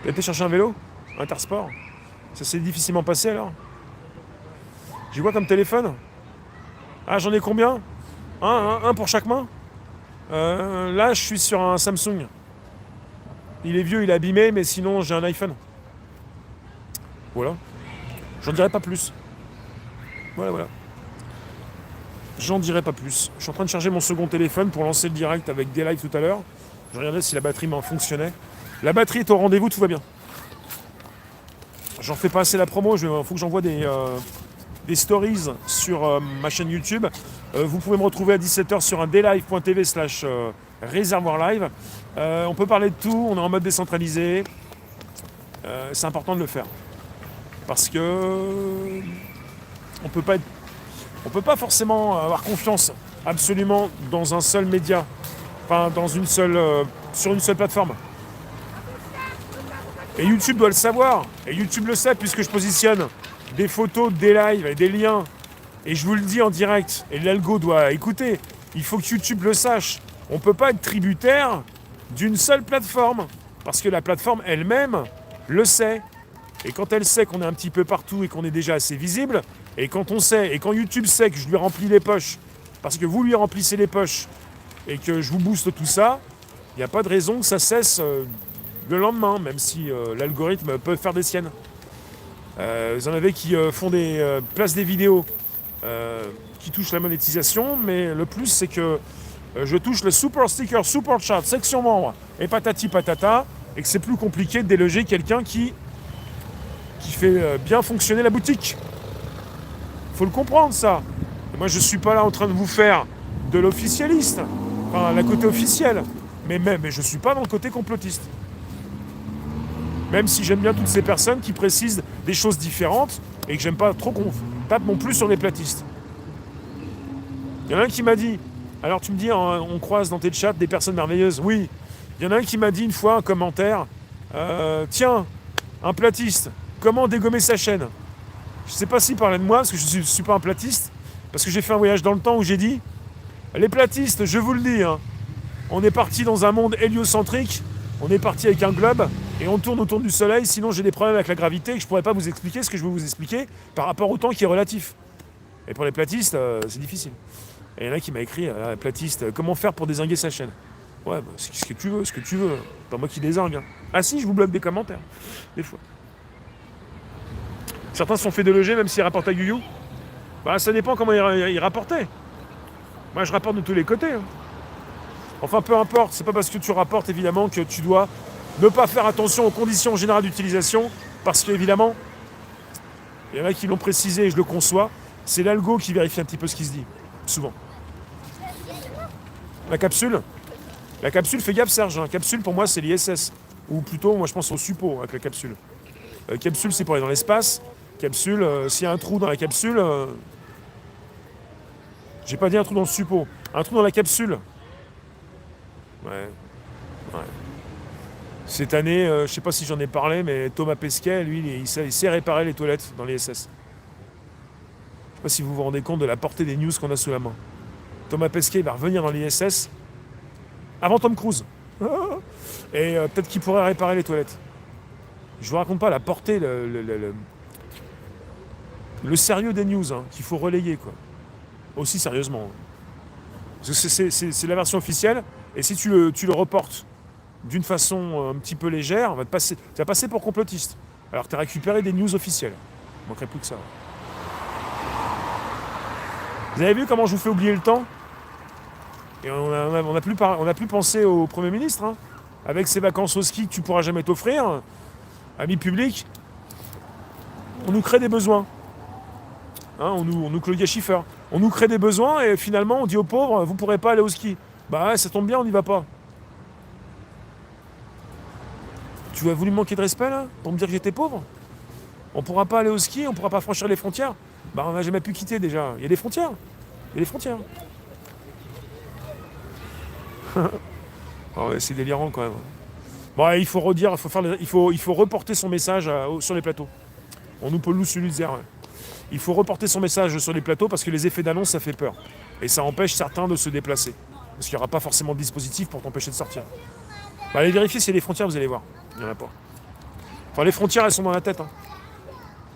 T'as été chercher un vélo? Intersport? Ça s'est difficilement passé alors? J'ai quoi comme téléphone? Ah, j'en ai combien? Un pour chaque main? Là, je suis sur un Samsung. Il est vieux, il est abîmé, mais sinon, j'ai un iPhone. Voilà. J'en dirai pas plus. Voilà, voilà. J'en dirai pas plus. Je suis en train de charger mon second téléphone pour lancer le direct avec des lives tout à l'heure. Je regardais si la batterie m'en fonctionnait. La batterie est au rendez-vous, tout va bien. J'en fais pas assez la promo, il faut que j'envoie des stories sur ma chaîne YouTube. Vous pouvez me retrouver à 17h sur un daylive.tv slash réservoir live. On peut parler de tout, on est en mode décentralisé. C'est important de le faire. Parce que on peut pas forcément avoir confiance absolument dans un seul média, enfin sur une seule plateforme. Et YouTube doit le savoir, et YouTube le sait puisque je positionne des photos, des lives et des liens, et je vous le dis en direct, et l'algo doit écouter, il faut que YouTube le sache. On ne peut pas être tributaire d'une seule plateforme, parce que la plateforme elle-même le sait. Et quand elle sait qu'on est un petit peu partout et qu'on est déjà assez visible, et quand on sait, et quand YouTube sait que je lui remplis les poches, parce que vous lui remplissez les poches, et que je vous booste tout ça, il n'y a pas de raison que ça cesse le lendemain, même si l'algorithme peut faire des siennes. Vous en avez qui font placent des vidéos qui touchent la monétisation, mais le plus c'est que je touche le super sticker, super chat, section membre et patati patata, et que c'est plus compliqué de déloger quelqu'un qui fait bien fonctionner la boutique. Faut le comprendre ça. Et moi je suis pas là en train de vous faire de l'officialiste, enfin la côté officielle, mais je suis pas dans le côté complotiste. Même si j'aime bien toutes ces personnes qui précisent des choses différentes et que j'aime pas trop qu'on tape non plus sur les platistes. Il y en a un qui m'a dit, alors tu me dis, on croise dans tes chats des personnes merveilleuses. Oui, il y en a un qui m'a dit une fois un commentaire, tiens, un platiste, comment dégommer sa chaîne? Je sais pas s'il parlait de moi, parce que je suis pas un platiste, parce que j'ai fait un voyage dans le temps où j'ai dit, les platistes, je vous le dis, hein, on est parti dans un monde héliocentrique, on est parti avec un globe, et on tourne autour du soleil, sinon j'ai des problèmes avec la gravité et que je pourrais pas vous expliquer ce que je veux vous expliquer par rapport au temps qui est relatif. Et pour les platistes, c'est difficile. Et il y en a qui m'a écrit, platiste, comment faire pour dézinguer sa chaîne? Ouais, bah, c'est ce que tu veux, ce que tu veux. Pas moi qui dézingue. Hein. Ah si, je vous bloque des commentaires, des fois. Certains se sont fait déloger même s'ils rapportent à Youyou. Bah ça dépend comment ils rapportaient. Moi je rapporte de tous les côtés. Hein. Enfin peu importe, c'est pas parce que tu rapportes évidemment que tu dois ne pas faire attention aux conditions générales d'utilisation, parce qu'évidemment, il y en a qui l'ont précisé et je le conçois, c'est l'algo qui vérifie un petit peu ce qui se dit, souvent. La capsule fait gaffe Serge, hein. Capsule pour moi c'est l'ISS, ou plutôt moi je pense au suppo avec la capsule. Capsule c'est pour aller dans l'espace, capsule, s'il y a un trou dans la capsule, j'ai pas dit un trou dans le suppo, un trou dans la capsule. Ouais. Cette année, je ne sais pas si j'en ai parlé, mais Thomas Pesquet, lui, il sait réparer les toilettes dans les SS. Je ne sais pas si vous vous rendez compte de la portée des news qu'on a sous la main. Thomas Pesquet va revenir dans l'ISS avant Tom Cruise. Et peut-être qu'il pourrait réparer les toilettes. Je ne vous raconte pas la portée, le sérieux des news hein, qu'il faut relayer, quoi. Aussi sérieusement. Parce que c'est la version officielle, et si tu le reportes d'une façon un petit peu légère, tu vas passer pour complotiste. Alors que tu as récupéré des news officielles. Il manquerait plus que ça. Vous avez vu comment je vous fais oublier le temps? Et on n'a plus pensé au Premier ministre. Hein. Avec ses vacances au ski que tu ne pourras jamais t'offrir, ami public, on nous crée des besoins. Hein, on nous Claudia Schiffer. On nous crée des besoins et finalement on dit aux pauvres, vous ne pourrez pas aller au ski. Bah ouais, ça tombe bien, on n'y va pas. Tu as voulu me manquer de respect là pour me dire que j'étais pauvre? On pourra pas aller au ski, on pourra pas franchir les frontières. Bah on n'a jamais pu quitter déjà. Il y a des frontières. Il y a des frontières. Oh ouais, c'est délirant quand même. Bon, il faut redire, il faut reporter son message sur les plateaux. On nous pollue celui de zéro. Il faut reporter son message sur les plateaux parce que les effets d'annonce ça fait peur. Et ça empêche certains de se déplacer. Parce qu'il n'y aura pas forcément de dispositif pour t'empêcher de sortir. Bah, allez vérifier s'il y a des frontières, vous allez voir. Il n'y en a pas. Enfin, les frontières, elles sont dans la tête. Hein.